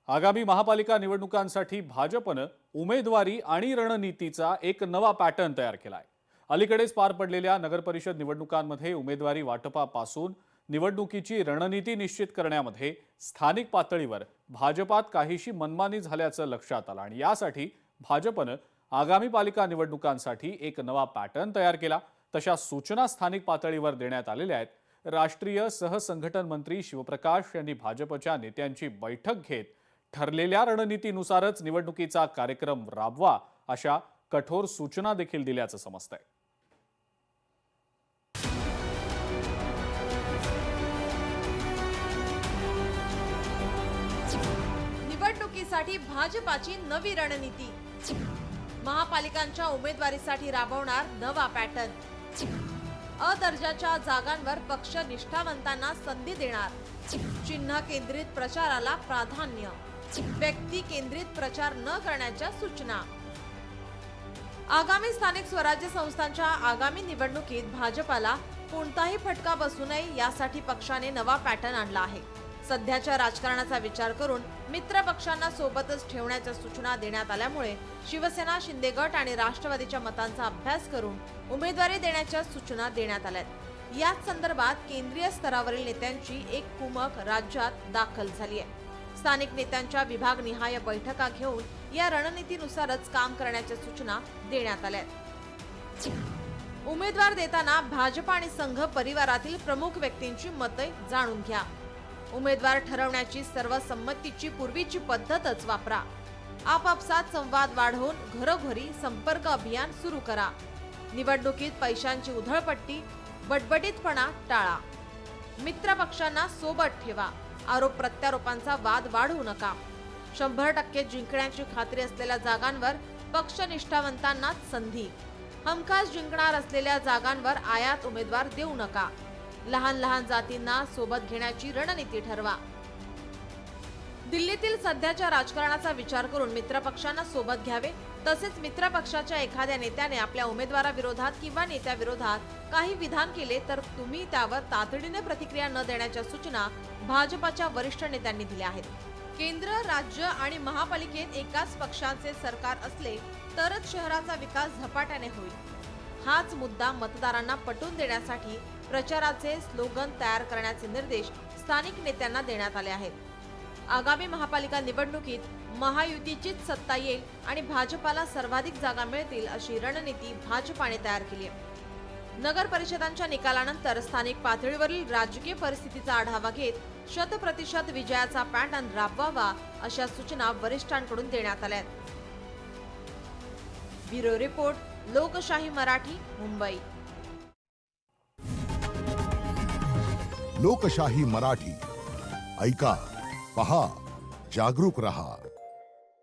आगामी महापालिका निवडणुकांसाठी भाजपनं उमेदवारी आणि रणनीतीचा एक नवा पॅटर्न तयार केलाय। अलीकडेच पार पडलेल्या नगरपरिषद निवडणुकांमध्ये उमेदवारी वाटपापासून निवडणुकीची रणनीती निश्चित करण्यामध्ये स्थानिक पातळीवर भाजपात काहीशी मनमानी झाल्याचं लक्षात आलं आणि यासाठी भाजपनं आगामी पालिका निवडणुकांसाठी एक नवा पॅटर्न तयार केला। तशा सूचना स्थानिक पातळीवर देण्यात आलेल्या आहेत। राष्ट्रीय सहसंघटन मंत्री शिवप्रकाश यांनी भाजपच्या नेत्यांची बैठक घेत ठरलेल्या रणनीतीनुसारच निवडणुकीचा कार्यक्रम राबवा अशा कठोर सूचना देखील दिल्याचं समजतंय। निवडणुकीसाठी भाजपाची नवी रणनीती, महापालिकांच्या उमेदवारीसाठी राबवणार नवा पॅटर्न, अ दर्जाच्या जागांवर पक्ष निष्ठावंतांना संधी देणार, चिन्ह केंद्रित प्रचाराला प्राधान्य, व्यक्ती केंद्रित प्रचार न करण्याच्या सूचना। आगामी स्थानिक स्वराज्य संस्थांच्या आगामी निवडणुकीत भाजपाला कोणताही फटका बसू नये यासाठी पक्षाने नवा पॅटर्न आणला आहे। सध्याच्या राजकारणाचा विचार करून मित्र पक्षांना सोबतच ठेवण्याच्या सूचना देण्यात आल्यामुळे शिवसेना, शिंदे गट आणि राष्ट्रवादीच्या मतांचा अभ्यास करून उमेदवारी देण्याच्या सूचना देण्यात आल्यात। याच संदर्भात केंद्रीय स्तरावरील नेत्यांची एक कुमक राज्यात दाखल झाली आहे। स्थानिक नेत्यांच्या विभागनिहाय बैठका घेऊन या रणनीतीनुसारच काम करण्याच्या सूचना देण्यात आल्यात। उमेदवार देताना भाजप आणि संघ परिवारातील प्रमुख व्यक्तींची मते जाणून घ्या। उमेदवार ठरवण्याची सर्वसंमतीची पूर्वीची पद्धतच वापरा। आपापसात संवाद वाढवून घरोघरी संपर्क अभियान सुरू करा। निवडणुकीत पैशांची उधळपट्टी, बडबडीतपणा टाळा। मित्र पक्षांना सोबत ठेवा। आरोप प्रत्यारोपांचा वाद वाढवू नका। 100% जिंकण्याची खात्री असलेल्या जागांवर पक्ष निष्ठावंतांनाच संधी, हमखास जिंकणार असलेल्या जागांवर आयात उमेदवार देऊ नका। लहान लहान जातींना सोबत घेण्याची रणनीती ठरवा। दिल्लीतील सध्याच्या राजकारणाचा विचार करून मित्रपक्षांना सोबत घ्यावे। तसेच मित्रपक्षाच्या एखाद्या नेत्याने आपल्या उमेदवाराविरोधात किंवा नेत्याविरोधात काही विधान केले तर तुम्ही त्यावर तातडीने प्रतिक्रिया न देण्याच्या सूचना भाजपाच्या वरिष्ठ नेत्यांनी दिल्या आहेत। केंद्र, राज्य आणि महापालिकेत एकाच पक्षाचे सरकार असले तरच शहराचा विकास झपाट्याने होईल। हाच मुद्दा मतदारांना पटवून देण्यासाठी प्रचाराचे स्लोगन तयार करण्याचे निर्देश स्थानिक नेत्यांना देण्यात आले आहेत। आगामी महापालिका निवडणुकीत महायुतीचीच सत्ता येईल आणि भाजपाला सर्वाधिक जागा मिळतील अशी रणनीती भाजपाने तयार केली आहे। नगर परिषदांच्या निकालानंतर स्थानिक पातळीवरील राजकीय परिस्थितीचा आढावा घेत 100% विजयाचा पॅटर्न राबवावा अशा सूचना वरिष्ठांकडून देण्यात आल्या आहेत। ब्युरो रिपोर्ट, लोकशाही मराठी, मुंबई। लोकशाही मराठी ऐका, पहा, जागरूक रहा।